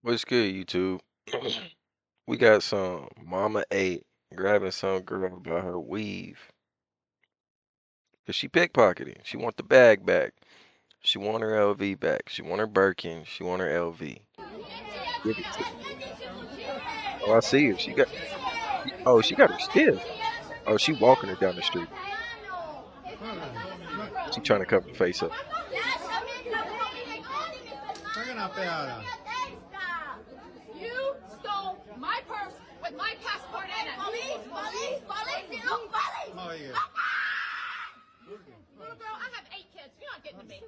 What's good, YouTube? We got some Mama 8 grabbing some girl by her weave. Cause she pickpocketing. She want the bag back. She want her LV back. She want her Birkin. She want her LV. Give it to me. Oh, I see her. Oh, she got her stiff. Oh, she walking her down the street. She trying to cover her face up. You stole my purse with my passport in it. Police, look, police. Oh, yeah. Little girl, I have 8 kids. You're not getting to me.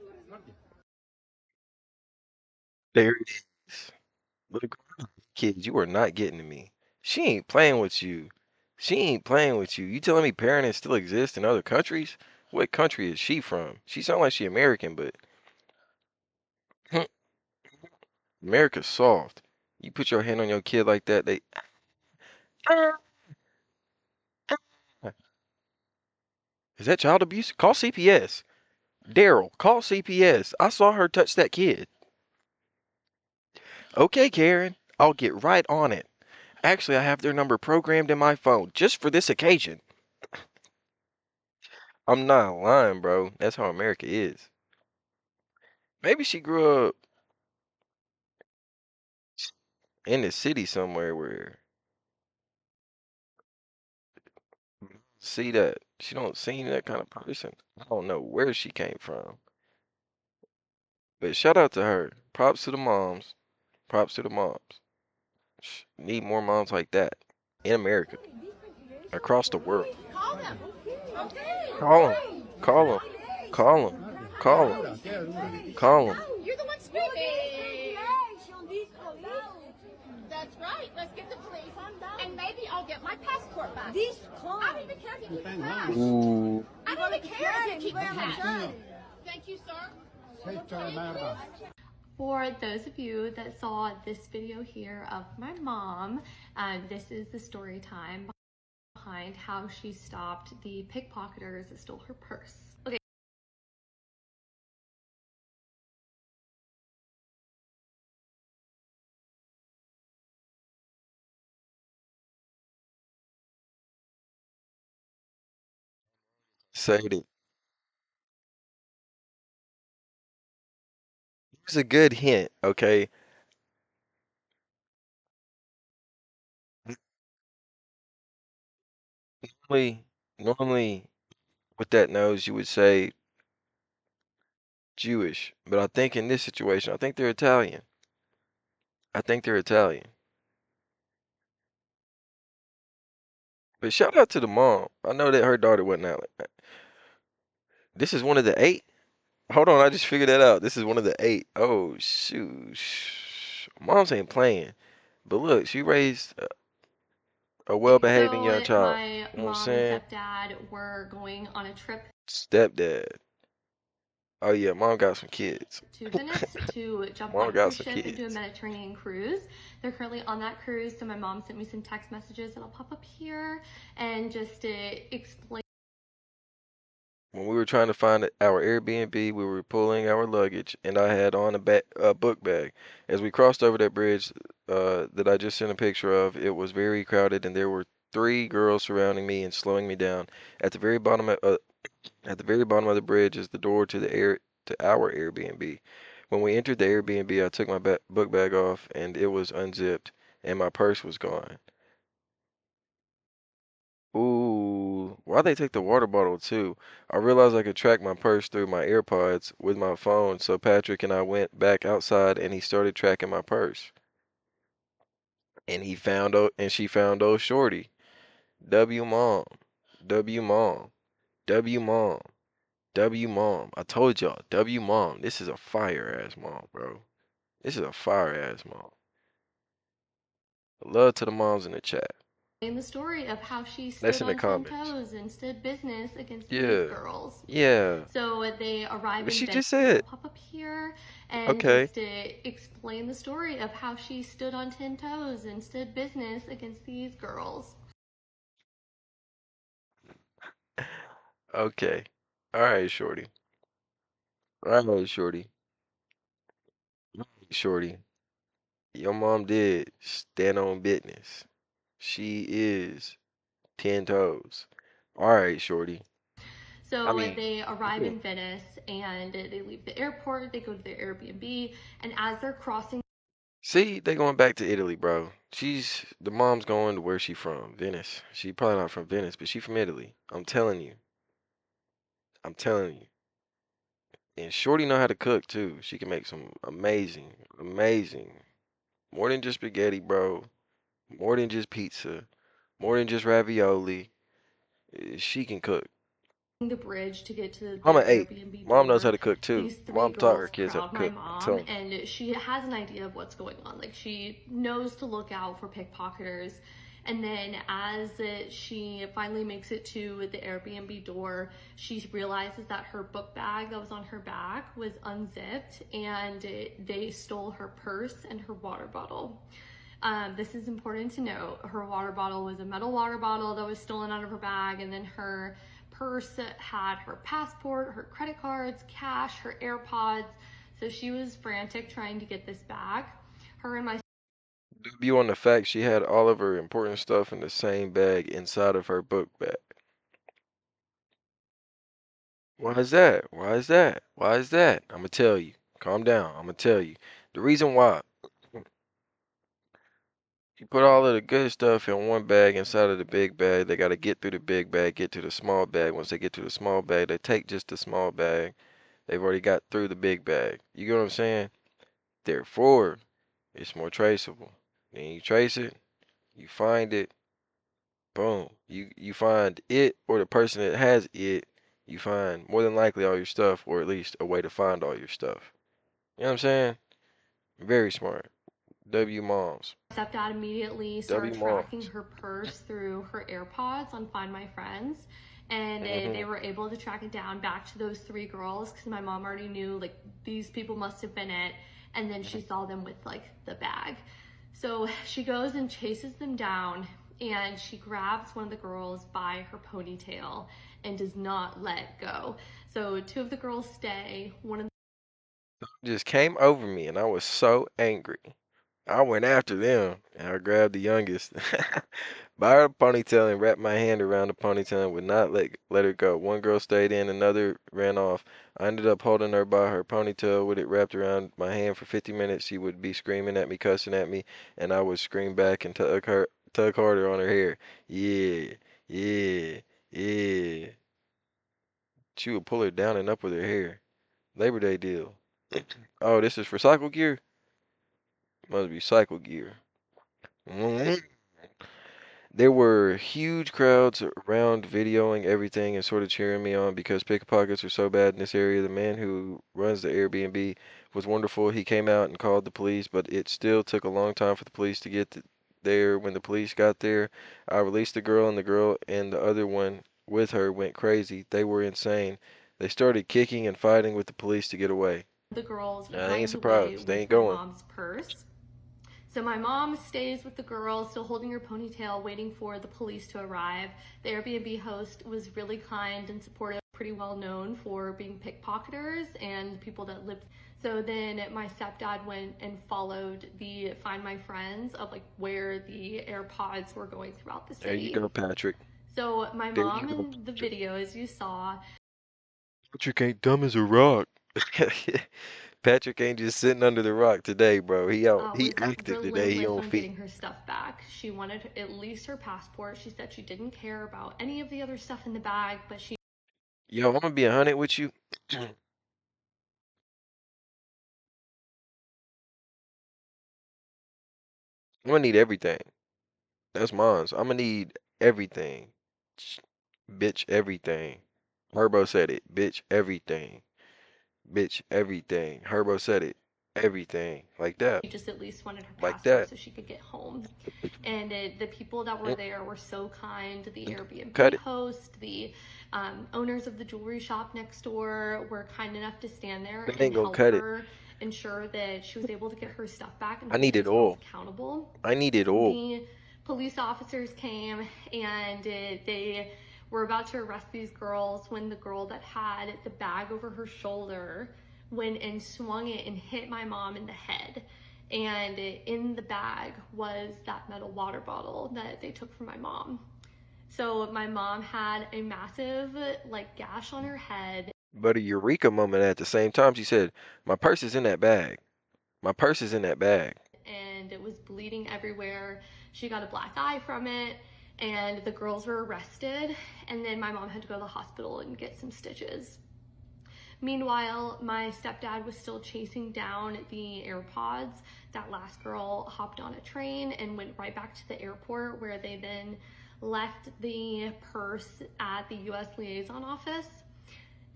There it is. Little girl, kids, you are not getting to me. She ain't playing with you. She ain't playing with you. You telling me parenting still exists in other countries? What country is she from? She sound like she American, but America's soft. You put your hand on your kid like that, they is that child abuse? Call CPS. Daryl, call CPS. I saw her touch that kid. Okay, Karen, I'll get right on it. Actually, I have their number programmed in my phone just for this occasion. I'm not lying, bro. That's how America is. Maybe she grew up in the city somewhere where see that she don't seem that kind of person. I don't know where she came from, but shout out to her. Props to the moms. Props to the moms. Need more moms like that in America, across the world. Call them. Okay. Call them. Call them. Call them. Call them. Call them. No, you're the one screaming. That's right. Let's get the police. And maybe I'll get my passport back. I don't even care if you keep the cash. Ooh. I don't even care if you keep the cash. Thank you, sir. For those of you that saw this video here of my mom, this is the story time behind how she stopped the pickpocketers that stole her purse. Okay. Say it. Here's a good hint, okay? Normally, with that nose, you would say Jewish, but I think in this situation, I think they're Italian. I think they're Italian. But shout out to the mom. I know that her daughter wasn't out like that. This is one of the 8? Hold on, I just figured that out. This is one of the 8. Oh, shoot. Moms ain't playing. But look, she raised a well-behaving young So child. my You know what I'm mom and saying? stepdad were going on a trip Stepdad. Oh yeah, mom got some kids. to Venice to jump on Mom a got cruise some ship and do a kids. Mediterranean cruise. They're currently on that cruise, so my mom sent me some text messages that I'll pop up here and just to explain. When we were trying to find our Airbnb, we were pulling our luggage, and I had on a book bag. As we crossed over that bridge that I just sent a picture of, it was very crowded, and there were 3 girls surrounding me and slowing me down. At the very bottom at the very bottom of the bridge is the door to our Airbnb. When we entered the Airbnb, I took my book bag off, and it was unzipped, and my purse was gone. Ooh, why'd they take the water bottle too? I realized I could track my purse through my AirPods with my phone, so Patrick and I went back outside and he started tracking my purse. And she found old Shorty. W mom. W mom. W mom. W mom. I told y'all, W mom. This is a fire ass mom, bro. This is a fire ass mom. Love to the moms in the chat. The story of how she That's stood in the on 10 comments. toes and stood business against these Yeah. girls. Yeah. So they arrive What in she Venice. just I'll said. pop up here and Okay. just to explain the story of how she stood on 10 toes and stood business against these girls. Okay. All right, Shorty. All right, Shorty. Shorty. Your mom did stand on business. She is 10 toes. All right, shorty. I So mean, they arrive in Venice and they leave the airport, they go to their Airbnb, and as they're crossing see, they going back to Italy, bro. The mom's going to where she from, Venice. She probably not from Venice, but she from Italy. I'm telling you. I'm telling you. And Shorty know how to cook too. She can make some amazing, amazing, more than just spaghetti, bro. More than just pizza. More than just ravioli. She can cook. the bridge to get to I'm their an eight. Airbnb Mom knows how door, to cook too. these three Mom taught girls her kids how to crowd my cook. I'm mom, telling you. and she has an idea of what's going on. Like, she knows to look out for pickpocketers. And then as she finally makes it to the Airbnb door, she realizes that her book bag that was on her back was unzipped, and they stole her purse and her water bottle. This is important to note. Her water bottle was a metal water bottle that was stolen out of her bag, and then her purse had her passport, her credit cards, cash, her AirPods. So she was frantic trying to get this back. Her and my W on the fact she had all of her important stuff in the same bag inside of her book bag. Why is that? Why is that? Why is that? I'm gonna tell you. Calm down. I'm gonna tell you. The reason why. You put all of the good stuff in one bag inside of the big bag. They gotta get through the big bag, get to the small bag. Once they get to the small bag, they take just the small bag. They've already got through the big bag. You get what I'm saying? Therefore, it's more traceable. Then you trace it, you find it, boom. You find it or the person that has it, you find more than likely all your stuff, or at least a way to find all your stuff. You know what I'm saying? Very smart. W moms. stepdad immediately started W tracking moms. her purse through her AirPods on Find My Friends. And they Hmm. were able to track it down back to those three girls because my mom already knew, like, these people must have been it. And then she saw them with, like, the bag. So she goes and chases them down, and she grabs one of the girls by her ponytail and does not let go. So two of the girls stay. One of Just came over me and I was so angry. I went after them and I grabbed the youngest by her ponytail and wrapped my hand around the ponytail and would not let her go. One girl stayed in, another ran off. I ended up holding her by her ponytail with it wrapped around my hand for 50 minutes. She would be screaming at me, cussing at me, and I would scream back and tug harder on her hair. Yeah, yeah, yeah. She would pull her down and up with her hair. Labor Day deal. Oh, this is for cycle gear? Must be cycle gear. Mhm. There were huge crowds around videoing everything and sort of cheering me on because pickpockets are so bad in this area. The man who runs the Airbnb was wonderful. He came out and called the police, but it still took a long time for the police to get there. When the police got there, I released the girl and the other one with her went crazy. They were insane. They started kicking and fighting with the police to get away. the girls I ain't runs away surprised. They with ain't my going. mom's purse. So my mom stays with the girl, still holding her ponytail, waiting for the police to arrive. The Airbnb host was really kind and supportive, pretty well known for being pickpocketers and people that lived. So then my stepdad went and followed the Find My Friends of, like, where the AirPods were going throughout the There you city. go, Patrick. So my There you mom go, in the Patrick. video, as you saw, Patrick ain't dumb as a rock. Patrick ain't just sitting under the rock today, bro. He was active today. He relentless on on feet. getting her stuff back. She wanted at least her passport. She said she didn't care about any of the other stuff in the bag, but she Yo, I'm gonna be 100 with you. I'm gonna need everything. That's mine. I'm gonna need everything. Ch- Bitch, everything. Herbo said it. Bitch, everything. Bitch, everything. Herbo said it. Everything. Like that. just at least wanted her Like passport that. so she could get home. And the people that were Mm, there were so kind. The Cut Airbnb it. host, the owners of the jewelry shop next door were kind enough to stand there That and ain't gonna help cut it. her ensure that she was able to get her stuff back and I hold needed these girls oil. accountable. I needed oil. The police officers came, and they were about to arrest these girls when the girl that had the bag over her shoulder went and swung it and hit my mom in the head. and in the bag was that metal water bottle that they took from my mom. So my mom had a massive like gash on her head. But a eureka moment at the same time. She said, "My purse is in that bag. My purse is in that bag." And it was bleeding everywhere. She got a black eye from it, and the girls were arrested, and then my mom had to go to the hospital and get some stitches. Meanwhile, my stepdad was still chasing down the AirPods. That last girl hopped on a train and went right back to the airport, where they then left the purse at the US liaison office.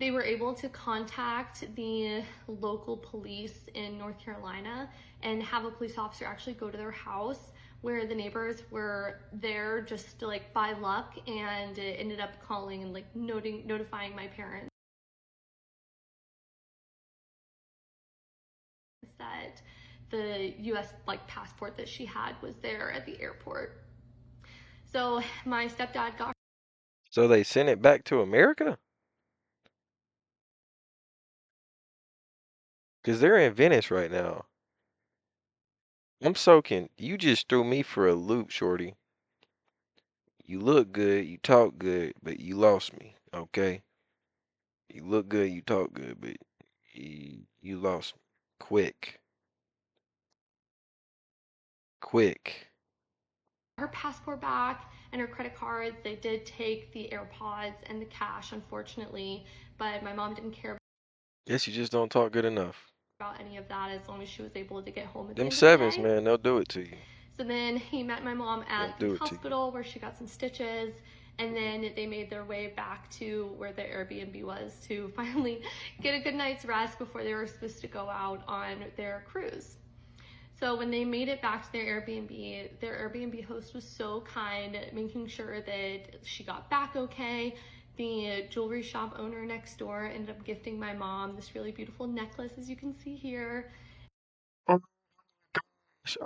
They were able to contact the local police in North Carolina and have a police officer actually go to their house, where the neighbors were there just like by luck, and ended up calling and like notifying my parents that the US like passport that she had was there at the airport. So my stepdad got. So they sent it back to America? Because they're in Venice right now. I'm soaking. You just threw me for a loop, shorty. You look good, you talk good, but you lost me, okay? You look good, you talk good, but you lost me. Quick. Quick. Her passport back and her credit cards. They did take the AirPods and the cash, unfortunately, but my mom didn't care Guess you just don't talk good enough. about any of that, as long as she was able to get home at the Them end of the sevens, day. man, they'll do it to you. So then he met my mom They'll at the do it to you. hospital, where she got some stitches, and then they made their way back to where the Airbnb was to finally get a good night's rest before they were supposed to go out on their cruise. So when they made it back to their Airbnb host was so kind, making sure that she got back okay. The jewelry shop owner next door ended up gifting my mom this really beautiful necklace, as you can see here. Oh my gosh.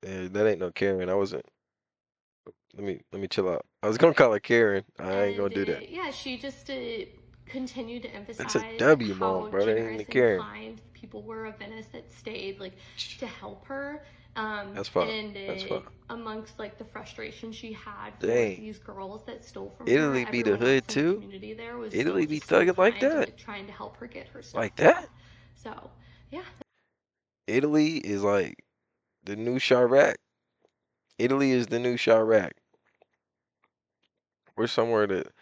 Yeah, that ain't no Karen. I wasn't. Let me chill out. I was gonna call her Karen. I ain't gonna And do that. yeah, she just continued to That's a emphasize W, mom, how bro. That ain't even generous a and Karen. kind people were of Venice that stayed like to help her. That's fine. And That's fine. amongst like the frustration she had for Dang. these girls that stole from her, Italy be the everyone else hood in the too. community there was still Italy be just so thugging like kind and that. like trying to help her get her stuff Like back. that. So yeah. Italy is like the new Chirac. Italy is the new Chirac. We're somewhere that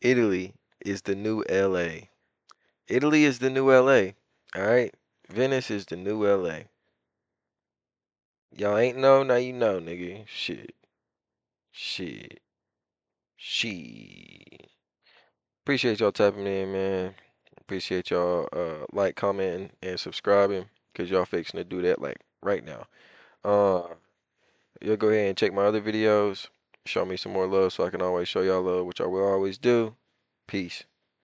Italy is the new LA. Italy is the new LA. All right. Venice is the new LA. Y'all ain't know, now you know, nigga. Shit. Shit. Shit. Appreciate y'all tapping in, man. Appreciate y'all like, commenting, and subscribing, because y'all fixing to do that like right now. You'll go ahead and check my other videos. Show me some more love so I can always show y'all love, which I will always do. Peace.